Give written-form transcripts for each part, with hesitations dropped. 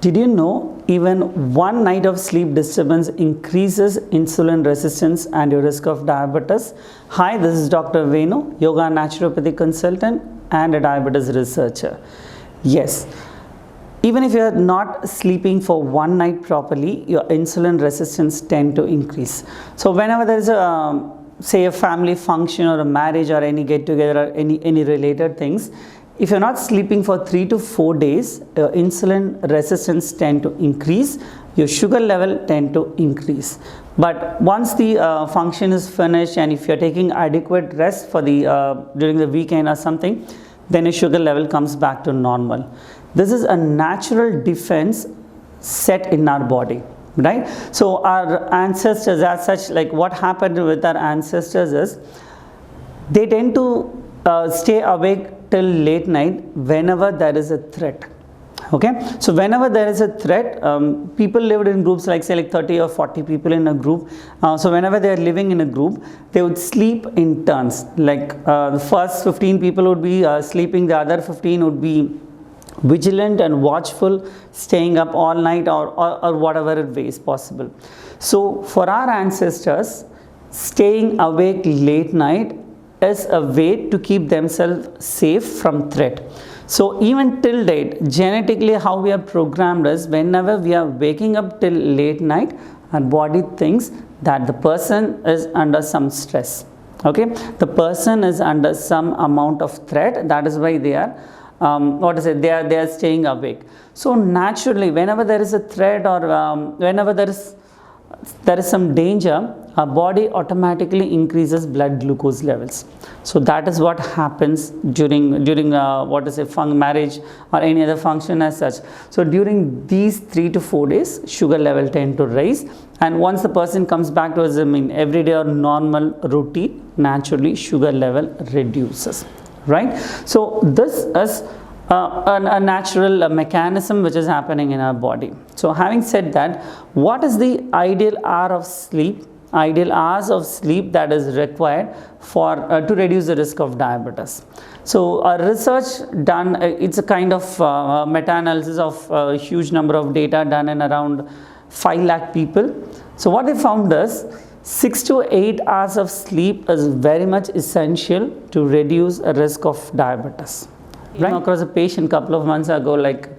Did you know even one night of sleep disturbance increases insulin resistance and your risk of diabetes? Hi, this is Dr. Venu, yoga and naturopathy consultant and a diabetes researcher. Yes, even if you are not sleeping for one night properly, your insulin resistance tend to increase. So whenever there is say a family function or a marriage or any get together or any related things, if you're not sleeping for 3 to 4 days, your insulin resistance tend to increase, your sugar level tend to increase. But once the function is finished and if you're taking adequate rest for the during the weekend or something, then your sugar level comes back to normal. This is a natural defense set in our body, right? So our ancestors as such, like what happened with our ancestors is, they tend to stay awake till late night whenever there is a threat. Okay, so whenever there is a threat, people lived in groups like say like 30 or 40 people in a group. So whenever they are living in a group, they would sleep in turns. Like the first 15 people would be sleeping, the other 15 would be vigilant and watchful, staying up all night or whatever way is possible. So for our ancestors, staying awake late night is a way to keep themselves safe from threat. So even till date, genetically how we are programmed is, whenever we are waking up till late night, our body thinks that the person is under some stress. Okay, the person is under some amount of threat. That is why they are they are staying awake. So naturally, whenever there is a threat or whenever there is some danger, our body automatically increases blood glucose levels. So that is what happens during marriage or any other function as such. So during these 3 to 4 days, sugar level tend to rise, and once the person comes back to his everyday or normal routine, naturally sugar level reduces, right? So this is a natural mechanism which is happening in our body. So having said that, what is the ideal hour of sleep, ideal hours of sleep that is required for to reduce the risk of diabetes? So a research done, it's a kind of meta-analysis of a huge number of data done in around 5 lakh people. So what they found is 6 to 8 hours of sleep is very much essential to reduce a risk of diabetes. Right? I came across a patient a couple of months ago, like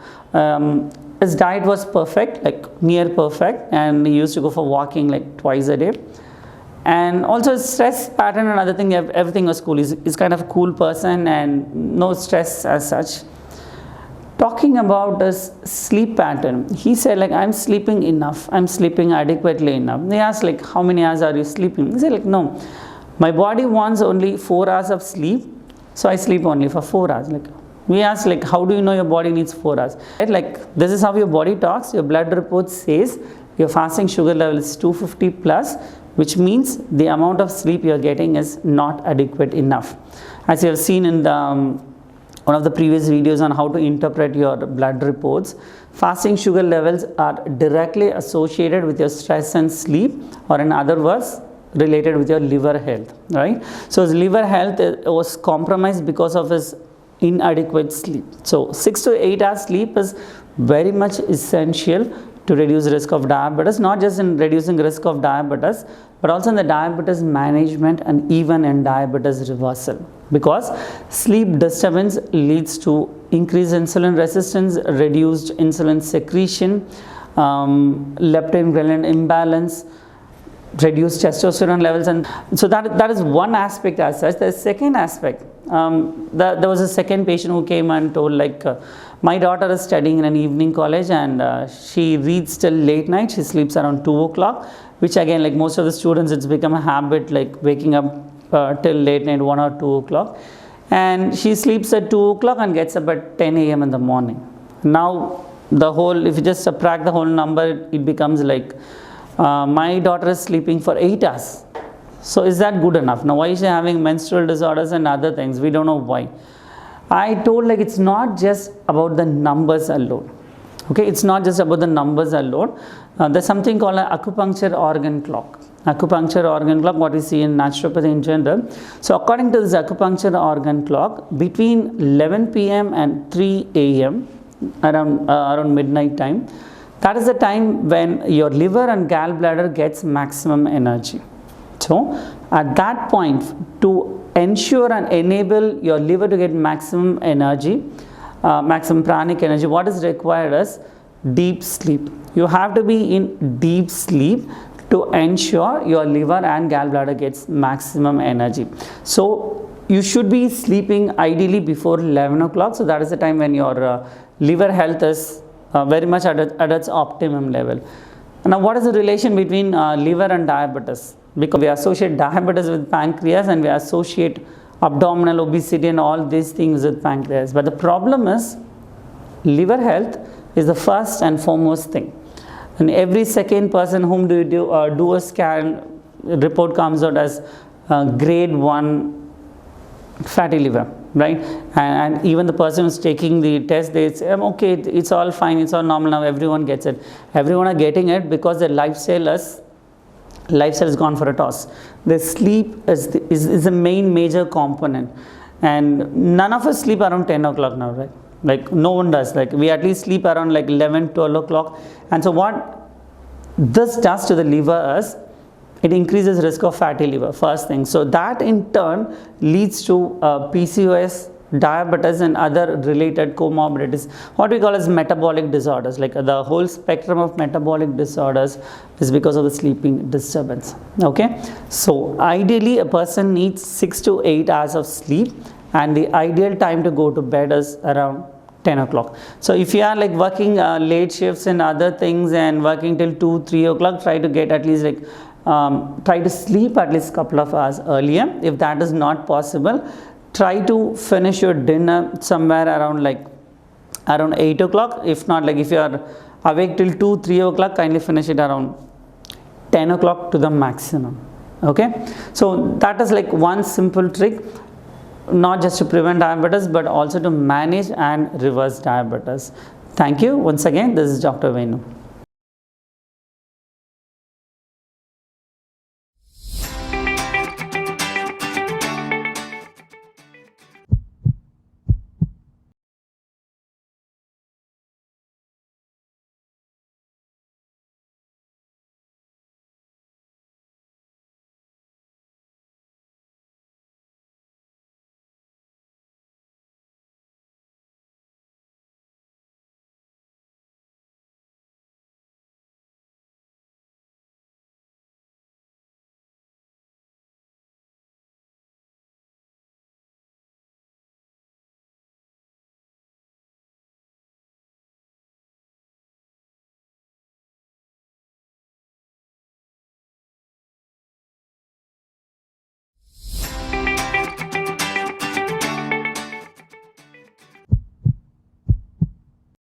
his diet was perfect, like near perfect, and he used to go for walking like twice a day. And also his stress pattern and other thing, everything was cool. He's kind of a cool person and no stress as such. Talking about his sleep pattern, he said like, I'm sleeping enough, I'm sleeping adequately enough. They asked like, how many hours are you sleeping? He said like, no, my body wants only 4 hours of sleep, so I sleep only for 4 hours. Like, we asked like, how do you know your body needs 4 hours? Right? Like, this is how your body talks. Your blood report says your fasting sugar level is 250 plus, which means the amount of sleep you are getting is not adequate enough. As you have seen in the one of the previous videos on how to interpret your blood reports, fasting sugar levels are directly associated with your stress and sleep, or in other words, related with your liver health, right? So his liver health was compromised because of his inadequate sleep. So 6 to 8 hours sleep is very much essential to reduce risk of diabetes, not just in reducing risk of diabetes, but also in the diabetes management and even in diabetes reversal. Because sleep disturbance leads to increased insulin resistance, reduced insulin secretion, leptin ghrelin imbalance, reduced testosterone levels, and so that is one aspect as such. The second aspect, there was a second patient who came and told like, my daughter is studying in an evening college and she reads till late night. She sleeps around 2 o'clock, which again, like most of the students, it's become a habit, like waking up till late night, 1 or 2 o'clock, and she sleeps at 2 o'clock and gets up at 10 a.m. in the morning. Now the whole, if you just subtract the whole number, it becomes like, my daughter is sleeping for 8 hours. So is that good enough? Now why is she having menstrual disorders and other things? We don't know why. I told like, it's not just about the numbers alone. Okay, it's not just about the numbers alone. There's something called an acupuncture organ clock. Acupuncture organ clock, what we see in naturopathy in general. So according to this acupuncture organ clock, between 11 p.m. and 3 a.m., around midnight time. That is the time when your liver and gallbladder gets maximum energy. So at that point, to ensure and enable your liver to get maximum energy, maximum pranic energy, what is required is deep sleep. You have to be in deep sleep to ensure your liver and gallbladder gets maximum energy. So you should be sleeping ideally before 11 o'clock. So that is the time when your liver health is very much at its optimum level. Now, what is the relation between liver and diabetes? Because we associate diabetes with pancreas, and we associate abdominal obesity and all these things with pancreas. But the problem is, liver health is the first and foremost thing. And every second person whom do a scan, report comes out as grade 1 fatty liver, right? And even the person who's taking the test, they say, okay, it's all fine, it's all normal now, everyone gets it. Everyone are getting it because their lifestyle has gone for a toss. The sleep is the main major component, and none of us sleep around 10 o'clock now, right? Like no one does. Like we at least sleep around like 11, 12 o'clock. And so what this does to the liver is, it increases risk of fatty liver, first thing. So that in turn leads to PCOS, diabetes and other related comorbidities, what we call as metabolic disorders. Like the whole spectrum of metabolic disorders is because of the sleeping disturbance. Okay, so ideally a person needs 6 to 8 hours of sleep, and the ideal time to go to bed is around 10 o'clock. So if you are like working late shifts and other things and working till 2, 3 o'clock, try to get at least like try to sleep at least a couple of hours earlier. If that is not possible, try to finish your dinner somewhere around 8 o'clock. If not, like if you are awake till 2, 3 o'clock, kindly finish it around 10 o'clock to the maximum. Okay, so that is like one simple trick, not just to prevent diabetes but also to manage and reverse diabetes. Thank you once again. This is Dr. Venu.